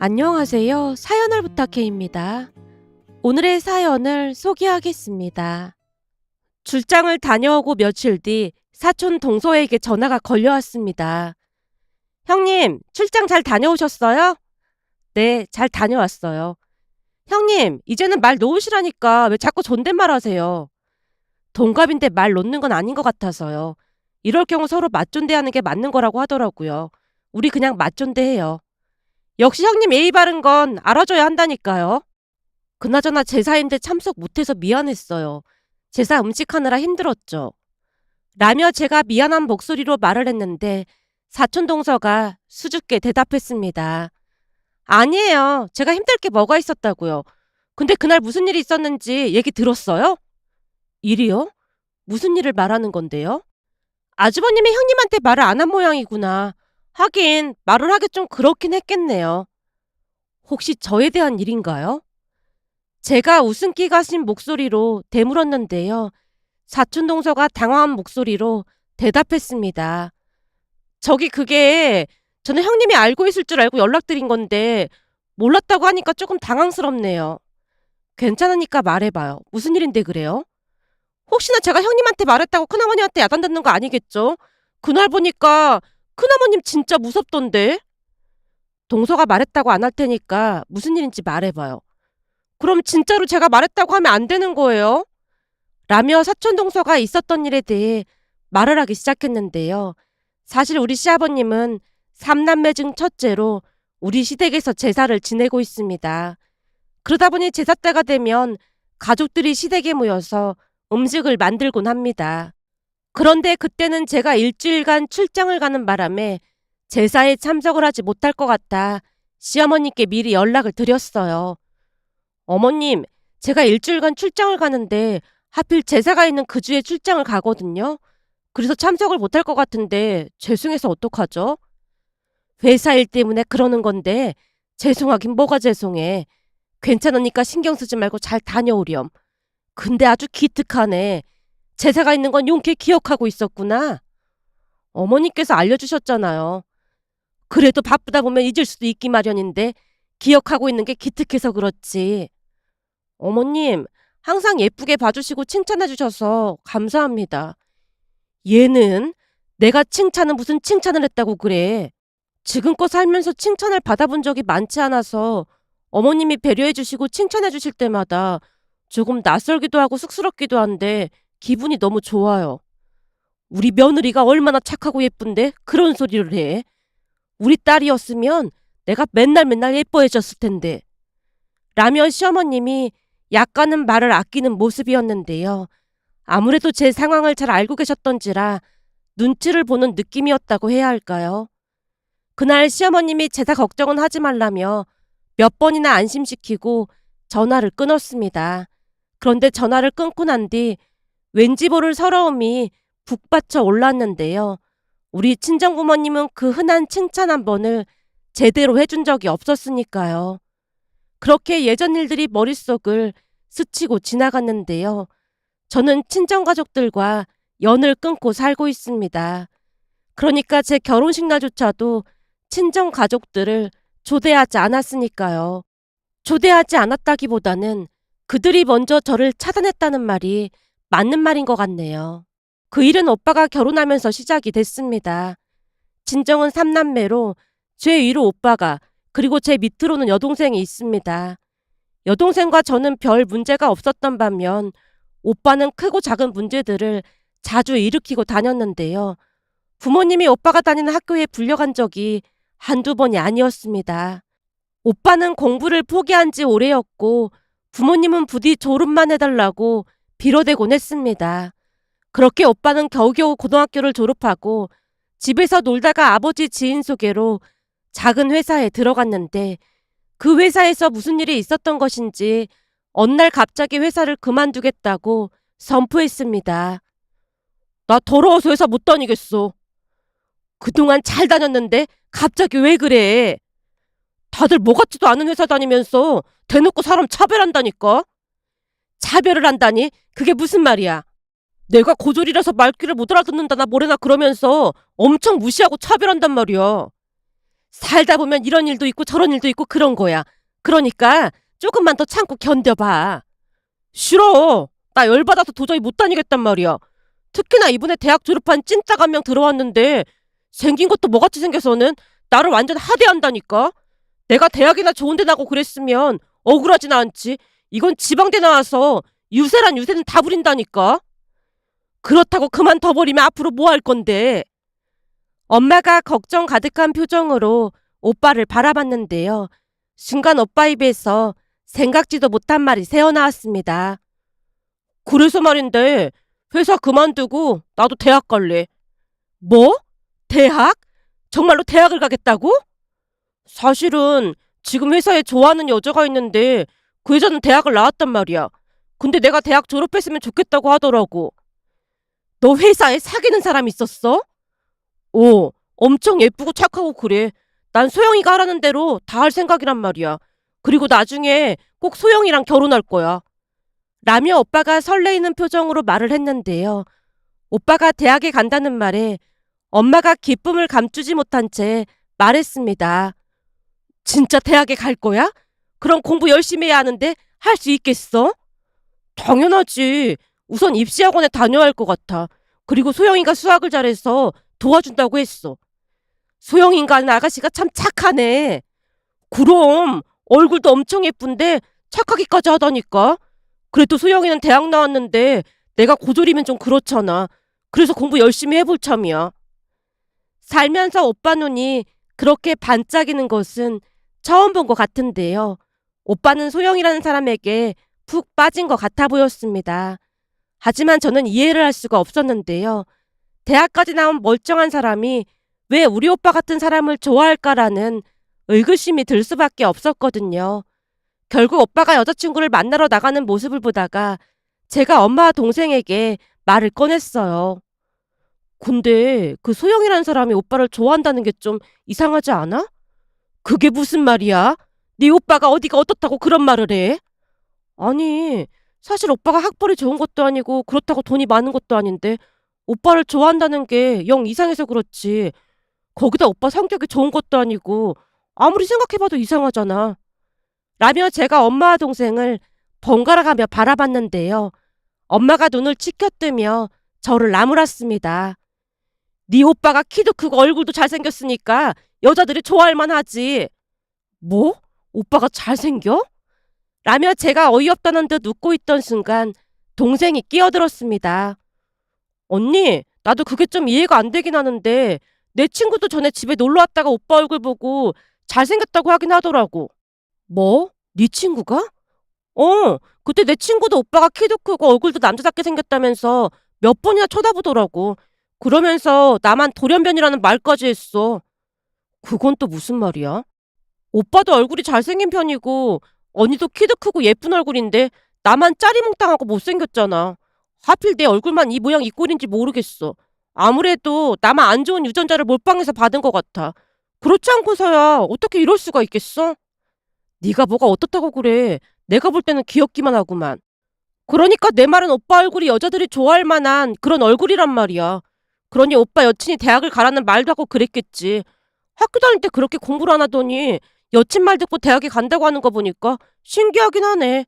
안녕하세요. 사연을 부탁해입니다. 오늘의 사연을 소개하겠습니다. 출장을 다녀오고 며칠 뒤 사촌 동서에게 전화가 걸려왔습니다. 형님, 출장 잘 다녀오셨어요? 네, 잘 다녀왔어요. 형님, 이제는 말 놓으시라니까 왜 자꾸 존댓말 하세요? 동갑인데 말 놓는 건 아닌 것 같아서요. 이럴 경우 서로 맞존대하는 게 맞는 거라고 하더라고요. 우리 그냥 맞존대해요. 역시 형님 예의 바른 건 알아줘야 한다니까요. 그나저나 제사인데 참석 못해서 미안했어요. 제사 음식하느라 힘들었죠. 라며 제가 미안한 목소리로 말을 했는데 사촌동서가 수줍게 대답했습니다. 아니에요. 제가 힘들 게 뭐가 있었다고요. 근데 그날 무슨 일이 있었는지 얘기 들었어요? 일이요? 무슨 일을 말하는 건데요? 아주버님이 형님한테 말을 안 한 모양이구나. 하긴 말을 하기 좀 그렇긴 했겠네요. 혹시 저에 대한 일인가요? 제가 웃음기 가신 목소리로 되물었는데요. 사촌동서가 당황한 목소리로 대답했습니다. 저기 그게 저는 형님이 알고 있을 줄 알고 연락드린 건데 몰랐다고 하니까 조금 당황스럽네요. 괜찮으니까 말해봐요. 무슨 일인데 그래요? 혹시나 제가 형님한테 말했다고 큰어머니한테 야단 듣는 거 아니겠죠? 그날 보니까 큰어머님 진짜 무섭던데? 동서가 말했다고 안 할 테니까 무슨 일인지 말해봐요. 그럼 진짜로 제가 말했다고 하면 안 되는 거예요? 라며 사촌동서가 있었던 일에 대해 말을 하기 시작했는데요. 사실 우리 시아버님은 삼남매 중 첫째로 우리 시댁에서 제사를 지내고 있습니다. 그러다 보니 제사 때가 되면 가족들이 시댁에 모여서 음식을 만들곤 합니다. 그런데 그때는 제가 일주일간 출장을 가는 바람에 제사에 참석을 하지 못할 것 같아 시어머님께 미리 연락을 드렸어요. 어머님, 제가 일주일간 출장을 가는데 하필 제사가 있는 그 주에 출장을 가거든요. 그래서 참석을 못할 것 같은데 죄송해서 어떡하죠? 회사 일 때문에 그러는 건데 죄송하긴 뭐가 죄송해. 괜찮으니까 신경 쓰지 말고 잘 다녀오렴. 근데 아주 기특하네. 제사가 있는 건 용케 기억하고 있었구나. 어머니께서 알려주셨잖아요. 그래도 바쁘다 보면 잊을 수도 있기 마련인데 기억하고 있는 게 기특해서 그렇지. 어머님, 항상 예쁘게 봐주시고 칭찬해 주셔서 감사합니다. 얘는 내가 칭찬은 무슨 칭찬을 했다고 그래. 지금껏 살면서 칭찬을 받아본 적이 많지 않아서 어머님이 배려해 주시고 칭찬해 주실 때마다 조금 낯설기도 하고 쑥스럽기도 한데 기분이 너무 좋아요. 우리 며느리가 얼마나 착하고 예쁜데 그런 소리를 해. 우리 딸이었으면 내가 맨날 맨날 예뻐해 줬을 텐데. 라며 시어머님이 약간은 말을 아끼는 모습이었는데요. 아무래도 제 상황을 잘 알고 계셨던지라 눈치를 보는 느낌이었다고 해야 할까요? 그날 시어머님이 제사 걱정은 하지 말라며 몇 번이나 안심시키고 전화를 끊었습니다. 그런데 전화를 끊고 난 뒤 왠지 모를 서러움이 북받쳐 올랐는데요. 우리 친정부모님은 그 흔한 칭찬 한 번을 제대로 해준 적이 없었으니까요. 그렇게 예전 일들이 머릿속을 스치고 지나갔는데요. 저는 친정가족들과 연을 끊고 살고 있습니다. 그러니까 제 결혼식 날조차도 친정가족들을 초대하지 않았으니까요. 초대하지 않았다기보다는 그들이 먼저 저를 차단했다는 말이 맞는 말인 것 같네요. 그 일은 오빠가 결혼하면서 시작이 됐습니다. 친정은 삼남매로 제 위로 오빠가 그리고 제 밑으로는 여동생이 있습니다. 여동생과 저는 별 문제가 없었던 반면 오빠는 크고 작은 문제들을 자주 일으키고 다녔는데요. 부모님이 오빠가 다니는 학교에 불려간 적이 한두 번이 아니었습니다. 오빠는 공부를 포기한 지 오래였고 부모님은 부디 졸업만 해달라고 빌어대곤 했습니다. 그렇게 오빠는 겨우겨우 고등학교를 졸업하고 집에서 놀다가 아버지 지인 소개로 작은 회사에 들어갔는데 그 회사에서 무슨 일이 있었던 것인지 어느 날 갑자기 회사를 그만두겠다고 선포했습니다. 나 더러워서 회사 못 다니겠어. 그동안 잘 다녔는데 갑자기 왜 그래? 다들 뭐 같지도 않은 회사 다니면서 대놓고 사람 차별한다니까? 차별을 한다니? 그게 무슨 말이야? 내가 고졸이라서 말귀를 못 알아듣는다나 뭐래나 그러면서 엄청 무시하고 차별한단 말이야. 살다 보면 이런 일도 있고 저런 일도 있고 그런 거야. 그러니까 조금만 더 참고 견뎌봐. 싫어. 나 열받아서 도저히 못 다니겠단 말이야. 특히나 이번에 대학 졸업한 찐따가 한 명 들어왔는데 생긴 것도 뭐같이 생겨서는 나를 완전 하대한다니까. 내가 대학이나 좋은 데 나고 그랬으면 억울하진 않지. 이건 지방대 나와서 유세란 유세는 다 부린다니까. 그렇다고 그만 둬버리면 앞으로 뭐 할 건데. 엄마가 걱정 가득한 표정으로 오빠를 바라봤는데요. 순간 오빠 입에서 생각지도 못한 말이 새어나왔습니다. 그래서 말인데 회사 그만두고 나도 대학 갈래. 뭐? 대학? 정말로 대학을 가겠다고? 사실은 지금 회사에 좋아하는 여자가 있는데 그 여자는 대학을 나왔단 말이야. 근데 내가 대학 졸업했으면 좋겠다고 하더라고. 너 회사에 사귀는 사람 있었어? 엄청 예쁘고 착하고 그래. 난 소영이가 하라는 대로 다 할 생각이란 말이야. 그리고 나중에 꼭 소영이랑 결혼할 거야. 라며 오빠가 설레이는 표정으로 말을 했는데요. 오빠가 대학에 간다는 말에 엄마가 기쁨을 감추지 못한 채 말했습니다. 진짜 대학에 갈 거야? 그럼 공부 열심히 해야 하는데 할 수 있겠어? 당연하지. 우선 입시학원에 다녀야 할 것 같아. 그리고 소영이가 수학을 잘해서 도와준다고 했어. 소영이인가는 아가씨가 참 착하네. 그럼 얼굴도 엄청 예쁜데 착하기까지 하다니까. 그래도 소영이는 대학 나왔는데 내가 고졸이면 좀 그렇잖아. 그래서 공부 열심히 해볼 참이야. 살면서 오빠 눈이 그렇게 반짝이는 것은 처음 본 것 같은데요. 오빠는 소영이라는 사람에게 푹 빠진 것 같아 보였습니다. 하지만 저는 이해를 할 수가 없었는데요. 대학까지 나온 멀쩡한 사람이 왜 우리 오빠 같은 사람을 좋아할까라는 의구심이 들 수밖에 없었거든요. 결국 오빠가 여자친구를 만나러 나가는 모습을 보다가 제가 엄마와 동생에게 말을 꺼냈어요. 근데 그 소영이라는 사람이 오빠를 좋아한다는 게 좀 이상하지 않아? 그게 무슨 말이야? 네 오빠가 어디가 어떻다고 그런 말을 해? 아니, 사실 오빠가 학벌이 좋은 것도 아니고 그렇다고 돈이 많은 것도 아닌데 오빠를 좋아한다는 게 영 이상해서 그렇지. 거기다 오빠 성격이 좋은 것도 아니고 아무리 생각해봐도 이상하잖아. 라며 제가 엄마와 동생을 번갈아가며 바라봤는데요. 엄마가 눈을 치켜뜨며 저를 나무랐습니다. 네 오빠가 키도 크고 얼굴도 잘생겼으니까 여자들이 좋아할 만하지. 뭐? 오빠가 잘생겨? 라며 제가 어이없다는 듯 웃고 있던 순간 동생이 끼어들었습니다. 언니, 나도 그게 좀 이해가 안 되긴 하는데 내 친구도 전에 집에 놀러 왔다가 오빠 얼굴 보고 잘생겼다고 하긴 하더라고. 뭐? 네 친구가? 그때 내 친구도 오빠가 키도 크고 얼굴도 남자답게 생겼다면서 몇 번이나 쳐다보더라고. 그러면서 나만 돌연변이라는 말까지 했어. 그건 또 무슨 말이야? 오빠도 얼굴이 잘생긴 편이고 언니도 키도 크고 예쁜 얼굴인데 나만 짜리몽땅하고 못생겼잖아. 하필 내 얼굴만 이 모양 이 꼴인지 모르겠어. 아무래도 나만 안 좋은 유전자를 몰빵해서 받은 것 같아. 그렇지 않고서야 어떻게 이럴 수가 있겠어? 네가 뭐가 어떻다고 그래. 내가 볼 때는 귀엽기만 하구만. 그러니까 내 말은 오빠 얼굴이 여자들이 좋아할 만한 그런 얼굴이란 말이야. 그러니 오빠 여친이 대학을 가라는 말도 하고 그랬겠지. 학교 다닐 때 그렇게 공부를 안 하더니 여친 말 듣고 대학에 간다고 하는 거 보니까 신기하긴 하네.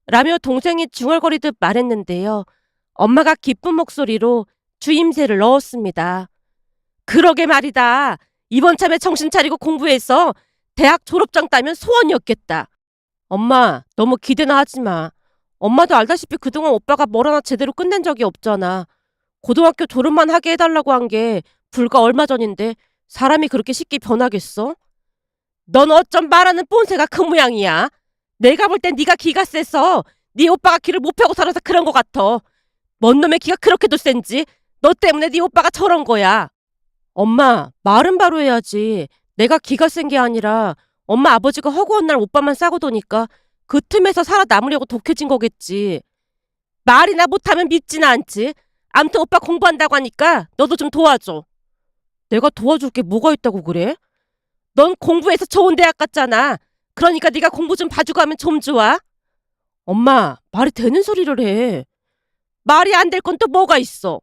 라며 동생이 중얼거리듯 말했는데요. 엄마가 기쁜 목소리로 주임새를 넣었습니다. 그러게 말이다. 이번 참에 정신 차리고 공부해서 대학 졸업장 따면 소원이었겠다. 엄마, 너무 기대나 하지 마. 엄마도 알다시피 그동안 오빠가 뭘 하나 제대로 끝낸 적이 없잖아. 고등학교 졸업만 하게 해달라고 한 게 불과 얼마 전인데 사람이 그렇게 쉽게 변하겠어? 넌 어쩜 말하는 뽐새가 그 모양이야. 내가 볼 땐 네가 기가 세서 네 오빠가 기를 못 펴고 살아서 그런 것 같아. 뭔 놈의 기가 그렇게도 센지 너 때문에 네 오빠가 저런 거야. 엄마, 말은 바로 해야지. 내가 기가 센 게 아니라 엄마 아버지가 허구한 날 오빠만 싸고 도니까 그 틈에서 살아남으려고 독해진 거겠지. 말이나 못하면 믿지는 않지. 암튼 오빠 공부한다고 하니까 너도 좀 도와줘. 내가 도와줄 게 뭐가 있다고 그래? 넌 공부해서 좋은 대학 갔잖아. 그러니까 네가 공부 좀 봐주고 하면 좀 좋아. 엄마, 말이 되는 소리를 해. 말이 안 될 건 또 뭐가 있어?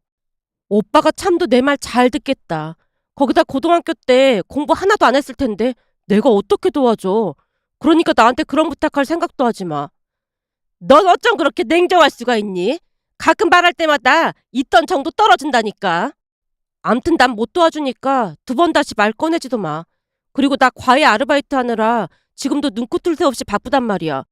오빠가 참도 내 말 잘 듣겠다. 거기다 고등학교 때 공부 하나도 안 했을 텐데 내가 어떻게 도와줘. 그러니까 나한테 그런 부탁할 생각도 하지 마. 넌 어쩜 그렇게 냉정할 수가 있니? 가끔 말할 때마다 있던 정도 떨어진다니까. 암튼 난 못 도와주니까 두 번 다시 말 꺼내지도 마. 그리고 나 과외 아르바이트 하느라 지금도 눈코 뜰 새 없이 바쁘단 말이야.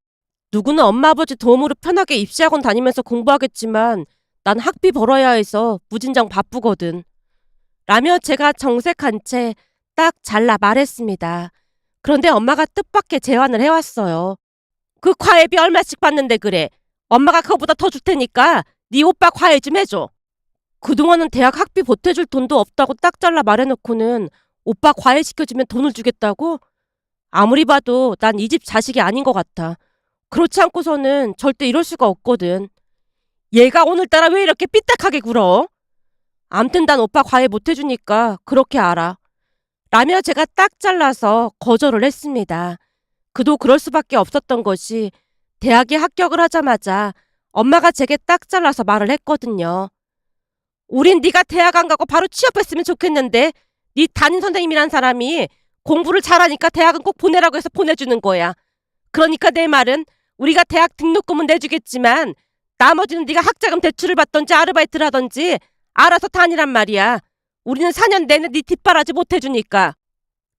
누구는 엄마 아버지 도움으로 편하게 입시학원 다니면서 공부하겠지만 난 학비 벌어야 해서 무진장 바쁘거든. 라며 제가 정색한 채 딱 잘라 말했습니다. 그런데 엄마가 뜻밖의 제안을 해왔어요. 그 과외비 얼마씩 받는데 그래. 엄마가 그거보다 더 줄 테니까 네 오빠 과외 좀 해줘. 그동안은 대학 학비 보태줄 돈도 없다고 딱 잘라 말해놓고는 오빠 과외 시켜주면 돈을 주겠다고? 아무리 봐도 난 이 집 자식이 아닌 것 같아. 그렇지 않고서는 절대 이럴 수가 없거든. 얘가 오늘따라 왜 이렇게 삐딱하게 굴어? 암튼 난 오빠 과외 못 해주니까 그렇게 알아. 라며 제가 딱 잘라서 거절을 했습니다. 그도 그럴 수밖에 없었던 것이 대학에 합격을 하자마자 엄마가 제게 딱 잘라서 말을 했거든요. 우린 네가 대학 안 가고 바로 취업했으면 좋겠는데 네 담임 선생님이란 사람이 공부를 잘하니까 대학은 꼭 보내라고 해서 보내주는 거야. 그러니까 내 말은 우리가 대학 등록금은 내주겠지만 나머지는 네가 학자금 대출을 받던지 아르바이트를 하던지 알아서 다니란 말이야. 우리는 4년 내내 네 뒷바라지 못 해주니까.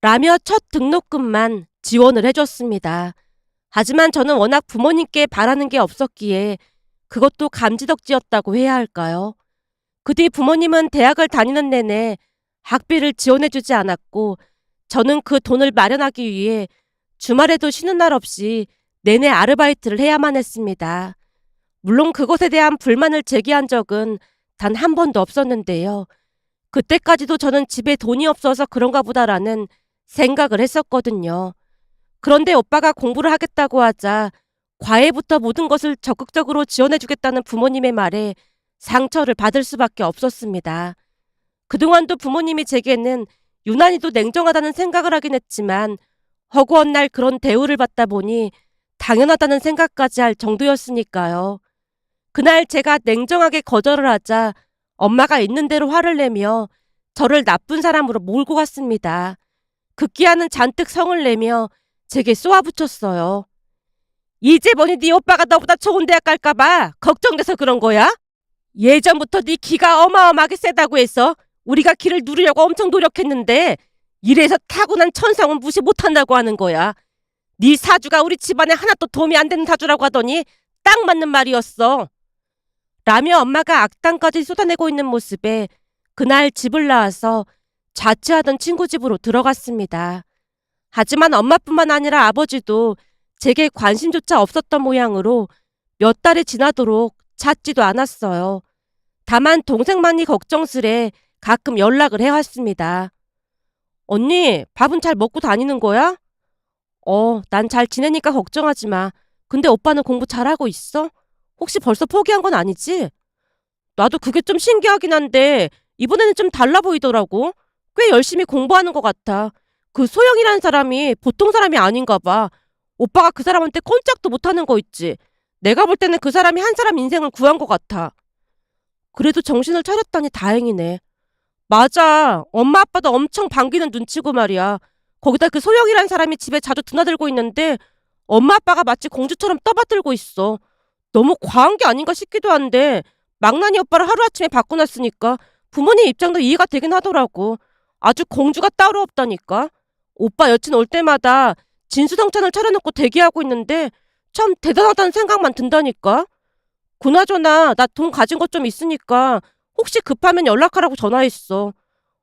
라며 첫 등록금만 지원을 해줬습니다. 하지만 저는 워낙 부모님께 바라는 게 없었기에 그것도 감지덕지였다고 해야 할까요? 그 뒤 부모님은 대학을 다니는 내내 학비를 지원해주지 않았고 저는 그 돈을 마련하기 위해 주말에도 쉬는 날 없이 내내 아르바이트를 해야만 했습니다. 물론 그것에 대한 불만을 제기한 적은 단 한 번도 없었는데요. 그때까지도 저는 집에 돈이 없어서 그런가 보다라는 생각을 했었거든요. 그런데 오빠가 공부를 하겠다고 하자 과외부터 모든 것을 적극적으로 지원해주겠다는 부모님의 말에 상처를 받을 수밖에 없었습니다. 그동안도 부모님이 제게는 유난히도 냉정하다는 생각을 하긴 했지만 허구한 날 그런 대우를 받다 보니 당연하다는 생각까지 할 정도였으니까요. 그날 제가 냉정하게 거절을 하자 엄마가 있는 대로 화를 내며 저를 나쁜 사람으로 몰고 갔습니다. 급기야는 잔뜩 성을 내며 제게 쏘아붙였어요. 이제 보니 네 오빠가 너보다 좋은 대학 갈까봐 걱정돼서 그런 거야? 예전부터 네 기가 어마어마하게 세다고 해서 우리가 기를 누리려고 엄청 노력했는데 이래서 타고난 천성은 무시 못한다고 하는 거야. 네 사주가 우리 집안에 하나도 도움이 안 되는 사주라고 하더니 딱 맞는 말이었어. 라며 엄마가 악담까지 쏟아내고 있는 모습에 그날 집을 나와서 자취하던 친구 집으로 들어갔습니다. 하지만 엄마뿐만 아니라 아버지도 제게 관심조차 없었던 모양으로 몇 달이 지나도록 찾지도 않았어요. 다만 동생만이 걱정스레 가끔 연락을 해왔습니다. 언니, 밥은 잘 먹고 다니는 거야? 난 잘 지내니까 걱정하지 마. 근데 오빠는 공부 잘하고 있어? 혹시 벌써 포기한 건 아니지? 나도 그게 좀 신기하긴 한데 이번에는 좀 달라 보이더라고. 꽤 열심히 공부하는 것 같아. 그 소영이라는 사람이 보통 사람이 아닌가 봐. 오빠가 그 사람한테 꼼짝도 못하는 거 있지. 내가 볼 때는 그 사람이 한 사람 인생을 구한 것 같아. 그래도 정신을 차렸다니 다행이네. 맞아. 엄마 아빠도 엄청 반기는 눈치고 말이야. 거기다 그 소영이란 사람이 집에 자주 드나들고 있는데 엄마 아빠가 마치 공주처럼 떠받들고 있어. 너무 과한 게 아닌가 싶기도 한데 망나니 오빠를 하루아침에 바꿔놨으니까 부모님 입장도 이해가 되긴 하더라고. 아주 공주가 따로 없다니까. 오빠 여친 올 때마다 진수성찬을 차려놓고 대기하고 있는데 참 대단하다는 생각만 든다니까. 그나저나 나 돈 가진 것 좀 있으니까 혹시 급하면 연락하라고 전화했어.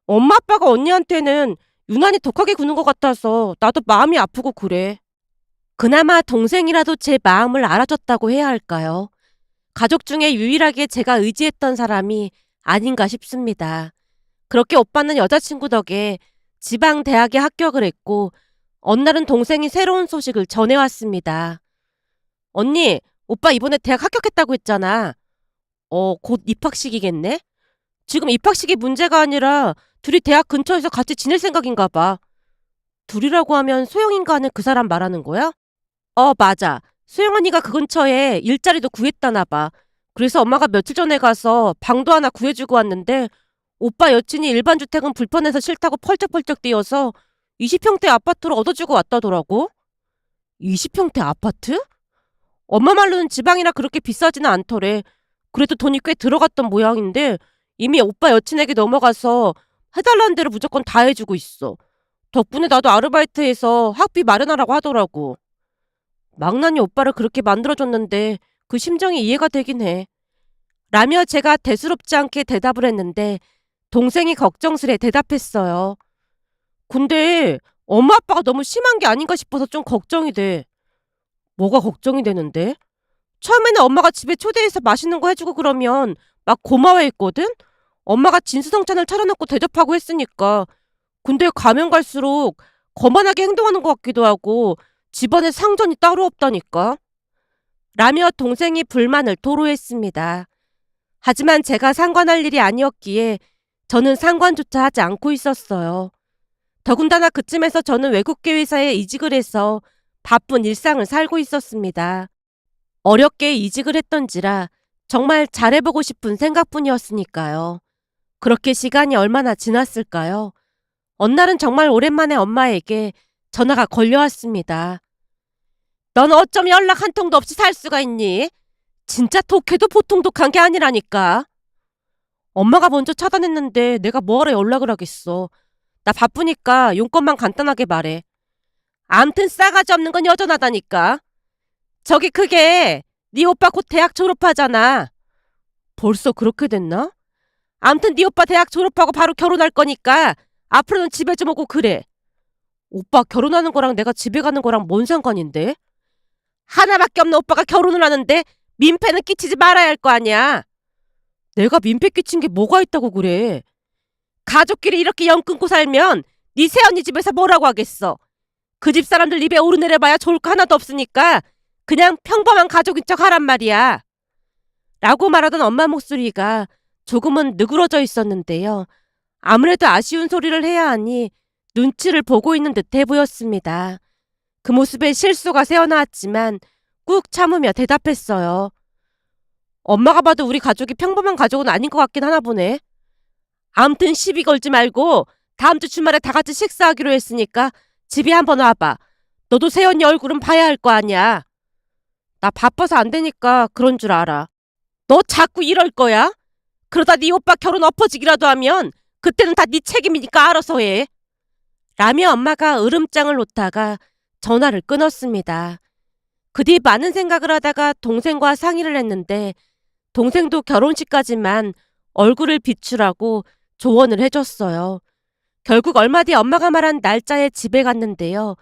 엄마 아빠가 언니한테는 유난히 독하게 구는 것 같아서 나도 마음이 아프고 그래. 그나마 동생이라도 제 마음을 알아줬다고 해야 할까요? 가족 중에 유일하게 제가 의지했던 사람이 아닌가 싶습니다. 그렇게 오빠는 여자친구 덕에 지방 대학에 합격을 했고 어느 날은 동생이 새로운 소식을 전해왔습니다. 언니, 오빠 이번에 대학 합격했다고 했잖아. 곧 입학식이겠네? 지금 입학식이 문제가 아니라 둘이 대학 근처에서 같이 지낼 생각인가 봐. 둘이라고 하면 소영인가 하는 그 사람 말하는 거야? 맞아. 소영 언니가 그 근처에 일자리도 구했다나 봐. 그래서 엄마가 며칠 전에 가서 방도 하나 구해주고 왔는데 오빠 여친이 일반 주택은 불편해서 싫다고 펄쩍펄쩍 뛰어서 20평대 아파트로 얻어주고 왔다더라고. 20평대 아파트? 엄마 말로는 지방이라 그렇게 비싸지는 않더래. 그래도 돈이 꽤 들어갔던 모양인데 이미 오빠 여친에게 넘어가서 해달라는 대로 무조건 다 해주고 있어. 덕분에 나도 아르바이트해서 학비 마련하라고 하더라고. 망나니 오빠를 그렇게 만들어줬는데 그 심정이 이해가 되긴 해. 라며 제가 대수롭지 않게 대답을 했는데 동생이 걱정스레 대답했어요. 근데 엄마 아빠가 너무 심한 게 아닌가 싶어서 좀 걱정이 돼. 뭐가 걱정이 되는데? 처음에는 엄마가 집에 초대해서 맛있는 거 해주고 그러면 막 고마워했거든? 엄마가 진수성찬을 차려놓고 대접하고 했으니까. 근데 가면 갈수록 거만하게 행동하는 것 같기도 하고 집안에 상전이 따로 없다니까. 라며 동생이 불만을 토로했습니다. 하지만 제가 상관할 일이 아니었기에 저는 상관조차 하지 않고 있었어요. 더군다나 그쯤에서 저는 외국계 회사에 이직을 해서 바쁜 일상을 살고 있었습니다. 어렵게 이직을 했던지라 정말 잘해보고 싶은 생각뿐이었으니까요. 그렇게 시간이 얼마나 지났을까요? 어느 날은 정말 오랜만에 엄마에게 전화가 걸려왔습니다. 넌 어쩜 연락 한 통도 없이 살 수가 있니? 진짜 독해도 보통 독한 게 아니라니까. 엄마가 먼저 차단했는데 내가 뭐하러 연락을 하겠어. 나 바쁘니까 용건만 간단하게 말해. 암튼 싸가지 없는 건 여전하다니까. 저기 그게 네 오빠 곧 대학 졸업하잖아. 벌써 그렇게 됐나? 암튼 네 오빠 대학 졸업하고 바로 결혼할 거니까 앞으로는 집에 좀 오고 그래. 오빠 결혼하는 거랑 내가 집에 가는 거랑 뭔 상관인데? 하나밖에 없는 오빠가 결혼을 하는데 민폐는 끼치지 말아야 할 거 아니야. 내가 민폐 끼친 게 뭐가 있다고 그래. 가족끼리 이렇게 연 끊고 살면 네 새언니 집에서 뭐라고 하겠어. 그 집 사람들 입에 오르내려봐야 좋을 거 하나도 없으니까 그냥 평범한 가족인 척 하란 말이야. 라고 말하던 엄마 목소리가 조금은 느그러져 있었는데요. 아무래도 아쉬운 소리를 해야 하니 눈치를 보고 있는 듯해 보였습니다. 그 모습에 실수가 새어나왔지만 꾹 참으며 대답했어요. 엄마가 봐도 우리 가족이 평범한 가족은 아닌 것 같긴 하나 보네. 암튼 시비 걸지 말고 다음 주 주말에 다 같이 식사하기로 했으니까 집에 한번 와봐. 너도 새언니 얼굴은 봐야 할 거 아니야. 나 바빠서 안 되니까 그런 줄 알아. 너 자꾸 이럴 거야? 그러다 네 오빠 결혼 엎어지기라도 하면 그때는 다 네 책임이니까 알아서 해. 라며 엄마가 으름장을 놓다가 전화를 끊었습니다. 그 뒤 많은 생각을 하다가 동생과 상의를 했는데 동생도 결혼식까지만 얼굴을 비추라고 조언을 해줬어요. 결국 얼마 뒤 엄마가 말한 날짜에 집에 갔는데요.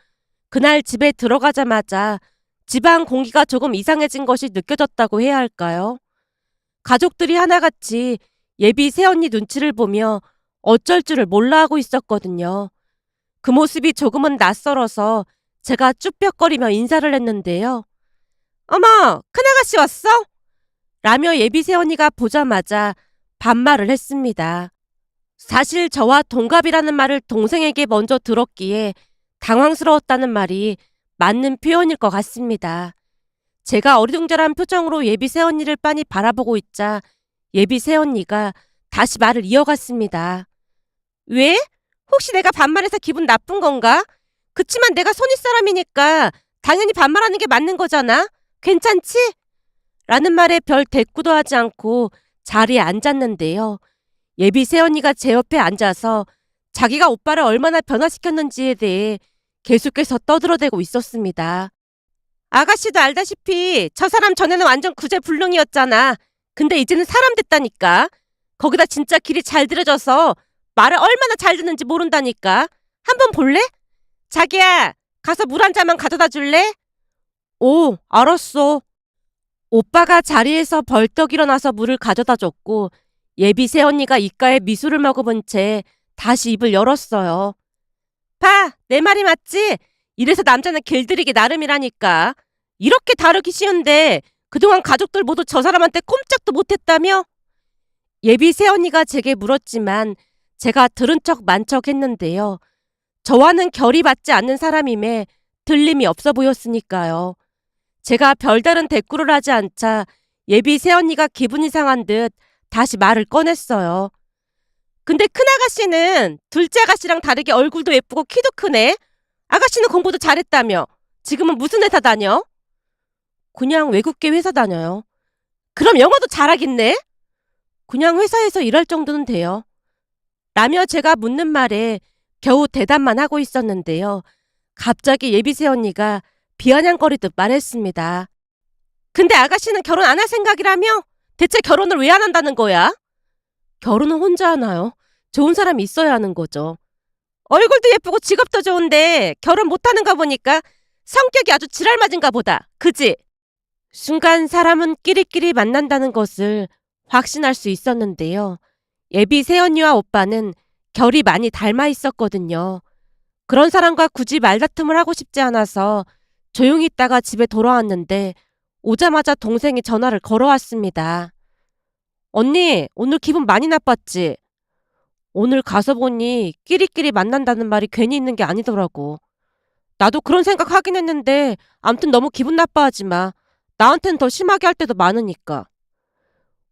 그날 집에 들어가자마자 집안 공기가 조금 이상해진 것이 느껴졌다고 해야 할까요? 가족들이 하나같이 예비 새언니 눈치를 보며 어쩔 줄을 몰라 하고 있었거든요. 그 모습이 조금은 낯설어서 제가 쭈뼛거리며 인사를 했는데요. 어머, 큰아가씨 왔어? 라며 예비 새언니가 보자마자 반말을 했습니다. 사실 저와 동갑이라는 말을 동생에게 먼저 들었기에 당황스러웠다는 말이 맞는 표현일 것 같습니다. 제가 어리둥절한 표정으로 예비 새언니를 빤히 바라보고 있자 예비 새언니가 다시 말을 이어갔습니다. 왜? 혹시 내가 반말해서 기분 나쁜 건가? 그치만 내가 손윗사람이니까 당연히 반말하는 게 맞는 거잖아. 괜찮지? 라는 말에 별 대꾸도 하지 않고 자리에 앉았는데요. 예비 새언니가 제 옆에 앉아서 자기가 오빠를 얼마나 변화시켰는지에 대해 계속해서 떠들어대고 있었습니다. 아가씨도 알다시피 저 사람 전에는 완전 구제불능이었잖아. 근데 이제는 사람 됐다니까. 거기다 진짜 길이 잘 들여져서 말을 얼마나 잘 듣는지 모른다니까. 한번 볼래? 자기야, 가서 물 한 잔만 가져다 줄래? 오, 알았어. 오빠가 자리에서 벌떡 일어나서 물을 가져다 줬고 예비 새언니가 입가에 미소를 머금은 채 다시 입을 열었어요. 봐, 내 말이 맞지? 이래서 남자는 길들이기 나름이라니까. 이렇게 다루기 쉬운데 그동안 가족들 모두 저 사람한테 꼼짝도 못했다며? 예비 새언니가 제게 물었지만 제가 들은 척 만척 했는데요. 저와는 결이 맞지 않는 사람임에 들림이 없어 보였으니까요. 제가 별다른 대꾸를 하지 않자 예비 새언니가 기분이 상한 듯 다시 말을 꺼냈어요. 근데 큰아가씨는 둘째 아가씨랑 다르게 얼굴도 예쁘고 키도 크네. 아가씨는 공부도 잘했다며. 지금은 무슨 회사 다녀? 그냥 외국계 회사 다녀요. 그럼 영어도 잘하겠네? 그냥 회사에서 일할 정도는 돼요. 라며 제가 묻는 말에 겨우 대답만 하고 있었는데요. 갑자기 예비새 언니가 비아냥거리듯 말했습니다. 근데 아가씨는 결혼 안 할 생각이라며? 대체 결혼을 왜 안 한다는 거야? 결혼은 혼자 하나요? 좋은 사람이 있어야 하는 거죠. 얼굴도 예쁘고 직업도 좋은데 결혼 못하는가 보니까 성격이 아주 지랄맞은가 보다. 그지? 순간 사람은 끼리끼리 만난다는 것을 확신할 수 있었는데요. 예비 새언니와 오빠는 결이 많이 닮아 있었거든요. 그런 사람과 굳이 말다툼을 하고 싶지 않아서 조용히 있다가 집에 돌아왔는데 오자마자 동생이 전화를 걸어왔습니다. 언니, 오늘 기분 많이 나빴지? 오늘 가서 보니 끼리끼리 만난다는 말이 괜히 있는 게 아니더라고. 나도 그런 생각 하긴 했는데 암튼 너무 기분 나빠하지 마. 나한텐 더 심하게 할 때도 많으니까.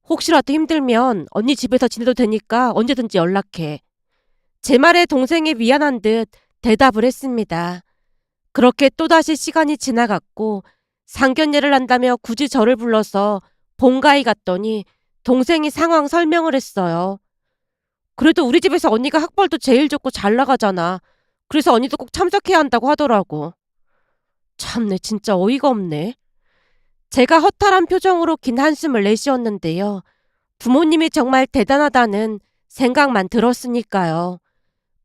혹시라도 힘들면 언니 집에서 지내도 되니까 언제든지 연락해. 제 말에 동생이 미안한 듯 대답을 했습니다. 그렇게 또다시 시간이 지나갔고 상견례를 한다며 굳이 저를 불러서 본가에 갔더니 동생이 상황 설명을 했어요. 그래도 우리 집에서 언니가 학벌도 제일 좋고 잘 나가잖아. 그래서 언니도 꼭 참석해야 한다고 하더라고. 참내 진짜 어이가 없네. 제가 허탈한 표정으로 긴 한숨을 내쉬었는데요. 부모님이 정말 대단하다는 생각만 들었으니까요.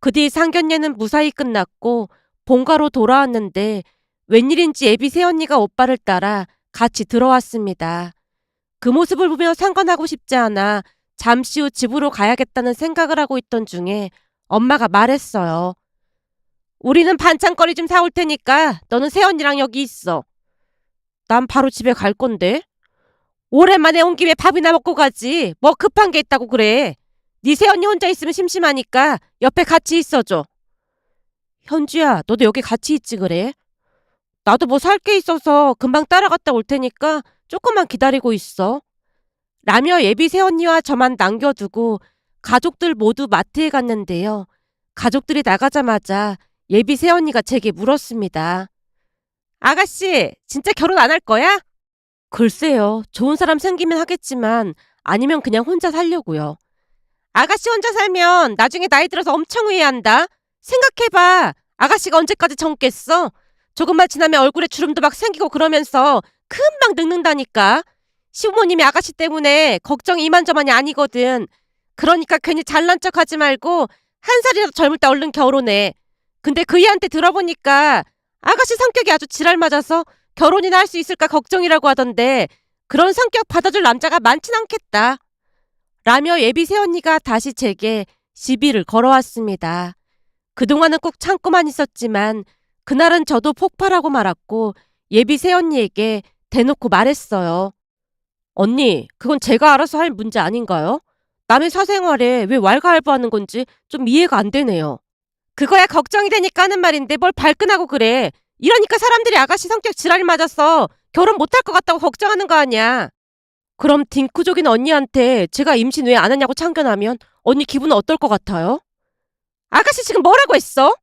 그 뒤 상견례는 무사히 끝났고 본가로 돌아왔는데 웬일인지 애비 새언니가 오빠를 따라 같이 들어왔습니다. 그 모습을 보며 상관하고 싶지 않아 잠시 후 집으로 가야겠다는 생각을 하고 있던 중에 엄마가 말했어요. 우리는 반찬거리 좀 사올 테니까 너는 새언니랑 여기 있어. 난 바로 집에 갈 건데. 오랜만에 온 김에 밥이나 먹고 가지. 뭐 급한 게 있다고 그래. 네 새언니 혼자 있으면 심심하니까 옆에 같이 있어줘. 현주야, 너도 여기 같이 있지 그래? 나도 뭐 살 게 있어서 금방 따라갔다 올 테니까 조금만 기다리고 있어. 라며 예비 새언니와 저만 남겨두고 가족들 모두 마트에 갔는데요. 가족들이 나가자마자 예비 새언니가 제게 물었습니다. 아가씨, 진짜 결혼 안 할 거야? 글쎄요. 좋은 사람 생기면 하겠지만 아니면 그냥 혼자 살려고요. 아가씨 혼자 살면 나중에 나이 들어서 엄청 후회한다. 생각해봐. 아가씨가 언제까지 젊겠어? 조금만 지나면 얼굴에 주름도 막 생기고 그러면서 금방 늙는다니까. 시부모님이 아가씨 때문에 걱정이 이만저만이 아니거든. 그러니까 괜히 잘난 척 하지 말고 한 살이라도 젊을 때 얼른 결혼해. 근데 그 애한테 들어보니까 아가씨 성격이 아주 지랄 맞아서 결혼이나 할 수 있을까 걱정이라고 하던데 그런 성격 받아줄 남자가 많진 않겠다. 라며 예비 새언니가 다시 제게 시비를 걸어왔습니다. 그동안은 꼭 참고만 있었지만 그날은 저도 폭발하고 말았고 예비 새언니에게 대놓고 말했어요. 언니, 그건 제가 알아서 할 문제 아닌가요? 남의 사생활에 왜 왈가왈부하는 건지 좀 이해가 안 되네요. 그거야 걱정이 되니까 하는 말인데 뭘 발끈하고 그래. 이러니까 사람들이 아가씨 성격 지랄이 맞아서 결혼 못할 것 같다고 걱정하는 거 아니야. 그럼 딩크족인 언니한테 제가 임신 왜 안 하냐고 참견하면 언니 기분은 어떨 것 같아요? 아가씨 지금 뭐라고 했어?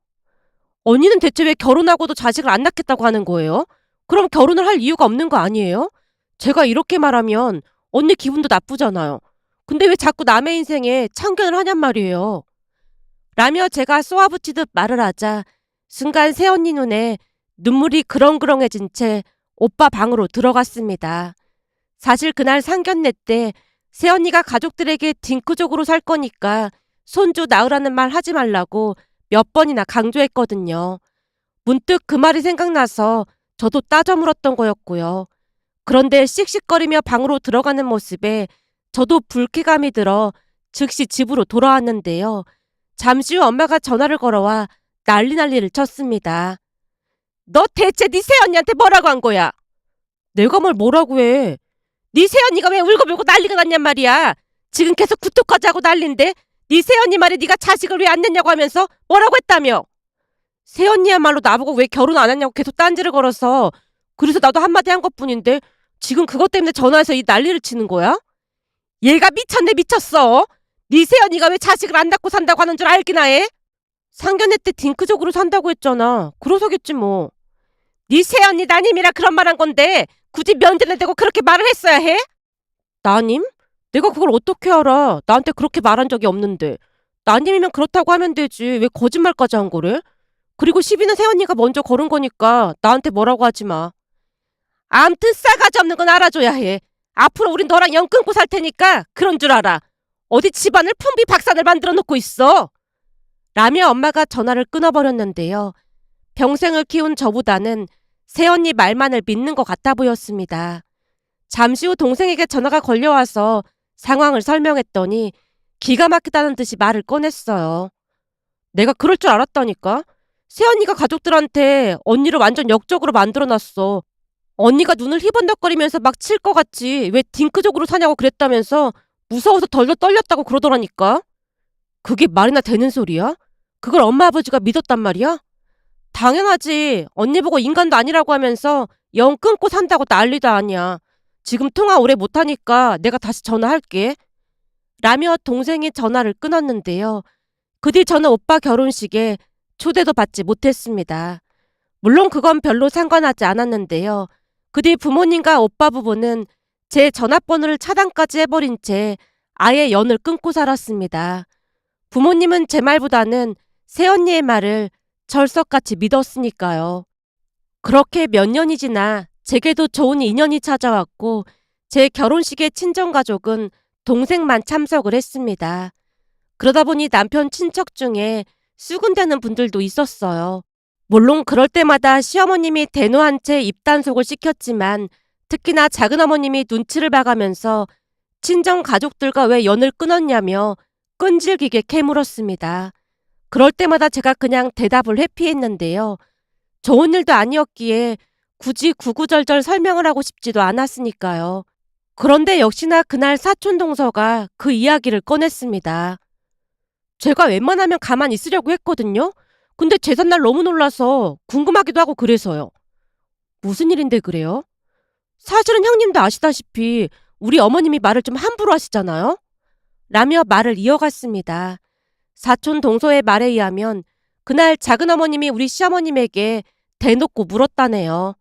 언니는 대체 왜 결혼하고도 자식을 안 낳겠다고 하는 거예요? 그럼 결혼을 할 이유가 없는 거 아니에요? 제가 이렇게 말하면 언니 기분도 나쁘잖아요. 근데 왜 자꾸 남의 인생에 참견을 하냔 말이에요. 라며 제가 쏘아붙이듯 말을 하자 순간 새언니 눈에 눈물이 그렁그렁해진 채 오빠 방으로 들어갔습니다. 사실 그날 상견례 때 새언니가 가족들에게 딩크족으로 살 거니까 손주 낳으라는 말 하지 말라고 몇 번이나 강조했거든요. 문득 그 말이 생각나서 저도 따져 물었던 거였고요. 그런데 씩씩거리며 방으로 들어가는 모습에 저도 불쾌감이 들어 즉시 집으로 돌아왔는데요. 잠시 후 엄마가 전화를 걸어와 난리를 쳤습니다. 너 대체 네 새언니한테 뭐라고 한 거야? 내가 뭘 뭐라고 해. 네 새언니가 왜 울고불고 난리가 났냔 말이야. 지금 계속 구토까지 하고 난린데 네 새언니 말에 네가 자식을 왜 안 냈냐고 하면서 뭐라고 했다며. 새언니야말로 나보고 왜 결혼 안 했냐고 계속 딴지를 걸어서 그래서 나도 한마디 한 것뿐인데 지금 그것 때문에 전화해서 이 난리를 치는 거야? 얘가 미쳤네 미쳤어. 네 새언니가 왜 자식을 안 낳고 산다고 하는 줄 알기나 해? 상견례 때 딩크족으로 산다고 했잖아. 그러서겠지 뭐. 네 새언니 따님이라 그런 말 한 건데 굳이 면전에 대고 그렇게 말을 했어야 해? 따님? 내가 그걸 어떻게 알아? 나한테 그렇게 말한 적이 없는데. 따님이면 그렇다고 하면 되지. 왜 거짓말까지 한 거래? 그리고 시비는 새언니가 먼저 걸은 거니까 나한테 뭐라고 하지 마. 암튼 싸가지 없는 건 알아줘야 해. 앞으로 우린 너랑 연 끊고 살 테니까 그런 줄 알아. 어디 집안을 풍비박산을 만들어 놓고 있어. 라며 엄마가 전화를 끊어버렸는데요. 평생을 키운 저보다는 새언니 말만을 믿는 것 같아 보였습니다. 잠시 후 동생에게 전화가 걸려와서 상황을 설명했더니 기가 막히다는 듯이 말을 꺼냈어요. 내가 그럴 줄 알았다니까. 새언니가 가족들한테 언니를 완전 역적으로 만들어놨어. 언니가 눈을 희번덕거리면서 막 칠 것 같지. 왜 딩크족으로 사냐고 그랬다면서 무서워서 덜덜 떨렸다고 그러더라니까. 그게 말이나 되는 소리야? 그걸 엄마 아버지가 믿었단 말이야? 당연하지. 언니 보고 인간도 아니라고 하면서 영 끊고 산다고 난리도 아니야. 지금 통화 오래 못하니까 내가 다시 전화할게. 라며 동생이 전화를 끊었는데요. 그 뒤 저는 오빠 결혼식에 초대도 받지 못했습니다. 물론 그건 별로 상관하지 않았는데요. 그 뒤 부모님과 오빠 부부는 제 전화번호를 차단까지 해버린 채 아예 연을 끊고 살았습니다. 부모님은 제 말보다는 새언니의 말을 철석같이 믿었으니까요. 그렇게 몇 년이 지나 제게도 좋은 인연이 찾아왔고 제 결혼식의 친정가족은 동생만 참석을 했습니다. 그러다 보니 남편 친척 중에 수군대는 분들도 있었어요. 물론 그럴 때마다 시어머님이 대노한 채 입단속을 시켰지만 특히나 작은어머님이 눈치를 봐가면서 친정 가족들과 왜 연을 끊었냐며 끈질기게 캐물었습니다. 그럴 때마다 제가 그냥 대답을 회피했는데요. 좋은 일도 아니었기에 굳이 구구절절 설명을 하고 싶지도 않았으니까요. 그런데 역시나 그날 사촌 동서가 그 이야기를 꺼냈습니다. 제가 웬만하면 가만히 있으려고 했거든요. 근데 제삿날 너무 놀라서 궁금하기도 하고 그래서요. 무슨 일인데 그래요? 사실은 형님도 아시다시피 우리 어머님이 말을 좀 함부로 하시잖아요. 라며 말을 이어갔습니다. 사촌 동서의 말에 의하면 그날 작은어머님이 우리 시어머님에게 대놓고 물었다네요.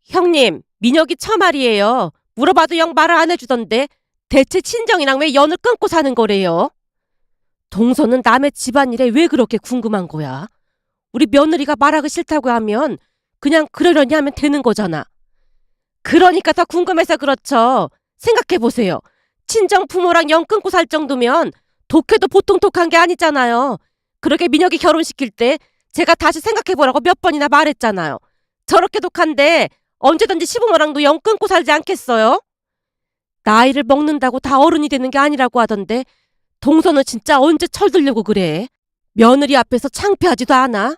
형님, 민혁이 처말이에요. 물어봐도 영 말을 안 해주던데 대체 친정이랑 왜 연을 끊고 사는 거래요? 동서는 남의 집안일에 왜 그렇게 궁금한 거야? 우리 며느리가 말하기 싫다고 하면 그냥 그러려니 하면 되는 거잖아. 그러니까 더 궁금해서 그렇죠. 생각해보세요. 친정 부모랑 연 끊고 살 정도면 독해도 보통 독한 게 아니잖아요. 그러게 민혁이 결혼시킬 때 제가 다시 생각해보라고 몇 번이나 말했잖아요. 저렇게 독한데 언제든지 시부모랑도 연 끊고 살지 않겠어요? 나이를 먹는다고 다 어른이 되는 게 아니라고 하던데 동서는 진짜 언제 철들려고 그래? 며느리 앞에서 창피하지도 않아?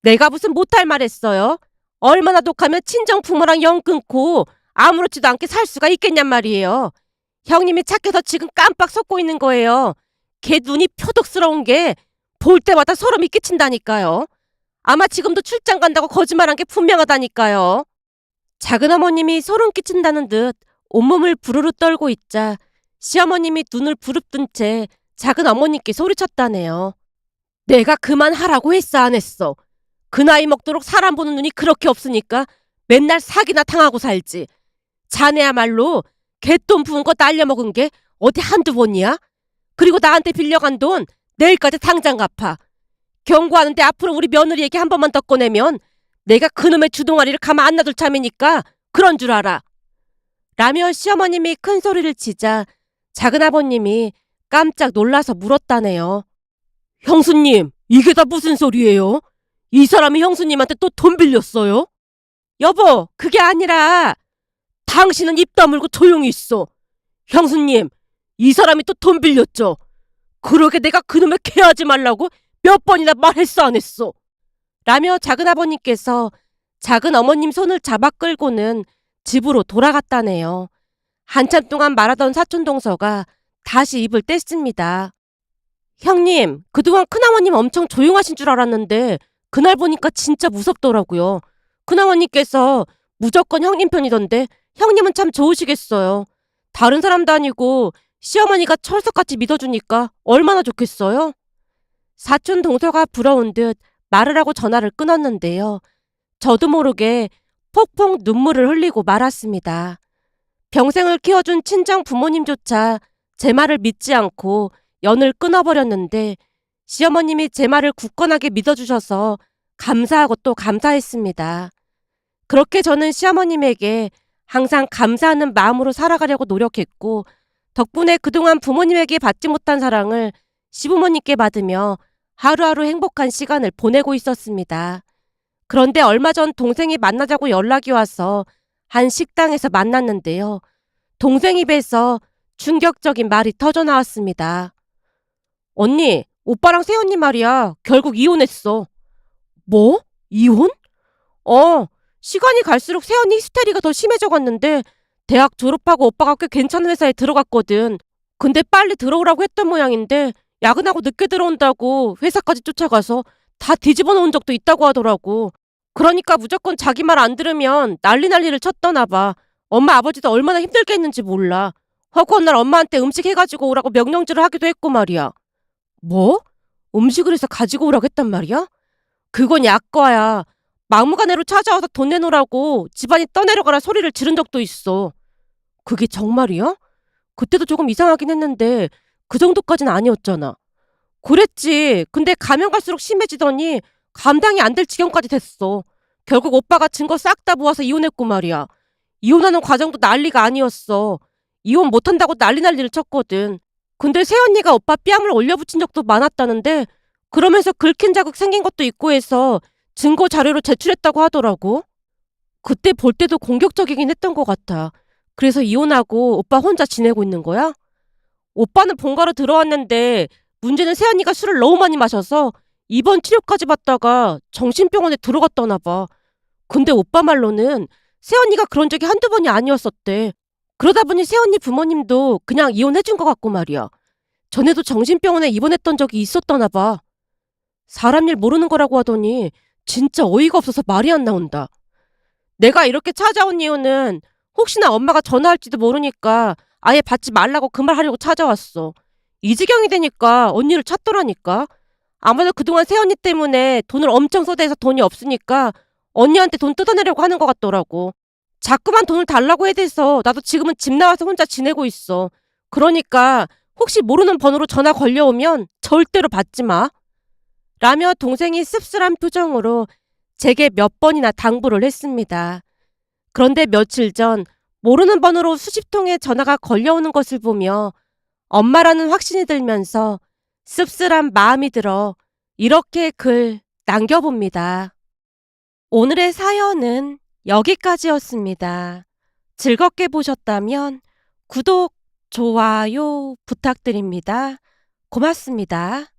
내가 무슨 못할 말 했어요? 얼마나 독하면 친정 부모랑 연 끊고 아무렇지도 않게 살 수가 있겠냔 말이에요. 형님이 착해서 지금 깜빡 속고 있는 거예요. 걔 눈이 표독스러운 게 볼 때마다 소름이 끼친다니까요. 아마 지금도 출장 간다고 거짓말한 게 분명하다니까요. 작은어머님이 소름 끼친다는 듯 온몸을 부르르 떨고 있자 시어머님이 눈을 부릅뜬 채 작은어머님께 소리쳤다네요. 내가 그만하라고 했어 안 했어? 그 나이 먹도록 사람 보는 눈이 그렇게 없으니까 맨날 사기나 당하고 살지. 자네야말로 개돈 부은 거 날려먹은 게 어디 한두 번이야? 그리고 나한테 빌려간 돈 내일까지 당장 갚아. 경고하는데 앞으로 우리 며느리에게 한 번만 더 꺼내면 내가 그놈의 주둥아리를 가만 안 놔둘 참이니까 그런 줄 알아. 라며 시어머님이 큰 소리를 치자 작은아버님이 깜짝 놀라서 물었다네요. 형수님, 이게 다 무슨 소리예요? 이 사람이 형수님한테 또 돈 빌렸어요? 여보, 그게 아니라 당신은 입 다물고 조용히 있어. 형수님, 이 사람이 또 돈 빌렸죠? 그러게 내가 그놈을 케어하지 말라고 몇 번이나 말했어 안 했어? 라며 작은아버님께서 작은어머님 손을 잡아 끌고는 집으로 돌아갔다네요. 한참 동안 말하던 사촌동서가 다시 입을 뗐습니다. 형님, 그동안 큰아버님 엄청 조용하신 줄 알았는데 그날 보니까 진짜 무섭더라고요. 큰아버님께서 무조건 형님 편이던데 형님은 참 좋으시겠어요. 다른 사람도 아니고 시어머니가 철석같이 믿어주니까 얼마나 좋겠어요? 사촌 동서가 부러운 듯 말을 하고 전화를 끊었는데요. 저도 모르게 폭폭 눈물을 흘리고 말았습니다. 평생을 키워준 친정 부모님조차 제 말을 믿지 않고 연을 끊어버렸는데 시어머님이 제 말을 굳건하게 믿어주셔서 감사하고 또 감사했습니다. 그렇게 저는 시어머님에게 항상 감사하는 마음으로 살아가려고 노력했고 덕분에 그동안 부모님에게 받지 못한 사랑을 시부모님께 받으며 하루하루 행복한 시간을 보내고 있었습니다. 그런데 얼마 전 동생이 만나자고 연락이 와서 한 식당에서 만났는데요. 동생 입에서 충격적인 말이 터져 나왔습니다. 언니, 오빠랑 새언니 말이야. 결국 이혼했어. 뭐? 이혼? 어, 시간이 갈수록 새언니 히스테리가 더 심해져 갔는데 대학 졸업하고 오빠가 꽤 괜찮은 회사에 들어갔거든. 근데 빨리 들어오라고 했던 모양인데 야근하고 늦게 들어온다고 회사까지 쫓아가서 다 뒤집어 놓은 적도 있다고 하더라고. 그러니까 무조건 자기 말 안 들으면 난리를 쳤더나 봐. 엄마 아버지도 얼마나 힘들게 했는지 몰라. 허구한 날 엄마한테 음식 해가지고 오라고 명령질을 하기도 했고 말이야. 뭐? 음식을 해서 가지고 오라고 했단 말이야? 그건 약과야. 막무가내로 찾아와서 돈 내놓으라고 집안이 떠내려가라 소리를 지른 적도 있어. 그게 정말이야? 그때도 조금 이상하긴 했는데 그 정도까지는 아니었잖아. 그랬지. 근데 가면 갈수록 심해지더니 감당이 안 될 지경까지 됐어. 결국 오빠가 증거 싹 다 모아서 이혼했고 말이야. 이혼하는 과정도 난리가 아니었어. 이혼 못한다고 난리를 쳤거든. 근데 새언니가 오빠 뺨을 올려붙인 적도 많았다는데 그러면서 긁힌 자국 생긴 것도 있고 해서 증거 자료로 제출했다고 하더라고. 그때 볼 때도 공격적이긴 했던 것 같아. 그래서 이혼하고 오빠 혼자 지내고 있는 거야? 오빠는 본가로 들어왔는데 문제는 새언니가 술을 너무 많이 마셔서 입원 치료까지 받다가 정신병원에 들어갔다나 봐. 근데 오빠 말로는 새언니가 그런 적이 한두 번이 아니었었대. 그러다 보니 새언니 부모님도 그냥 이혼해준 것 같고 말이야. 전에도 정신병원에 입원했던 적이 있었다나 봐. 사람 일 모르는 거라고 하더니 진짜 어이가 없어서 말이 안 나온다. 내가 이렇게 찾아온 이유는 혹시나 엄마가 전화할지도 모르니까 아예 받지 말라고 그 말 하려고 찾아왔어. 이 지경이 되니까 언니를 찾더라니까. 아마도 그동안 새언니 때문에 돈을 엄청 쏟아해서 돈이 없으니까 언니한테 돈 뜯어내려고 하는 것 같더라고. 자꾸만 돈을 달라고 해대서 나도 지금은 집 나와서 혼자 지내고 있어. 그러니까 혹시 모르는 번호로 전화 걸려오면 절대로 받지 마. 라며 동생이 씁쓸한 표정으로 제게 몇 번이나 당부를 했습니다. 그런데 며칠 전 모르는 번호로 수십 통의 전화가 걸려오는 것을 보며 엄마라는 확신이 들면서 씁쓸한 마음이 들어 이렇게 글 남겨봅니다. 오늘의 사연은 여기까지였습니다. 즐겁게 보셨다면 구독, 좋아요 부탁드립니다. 고맙습니다.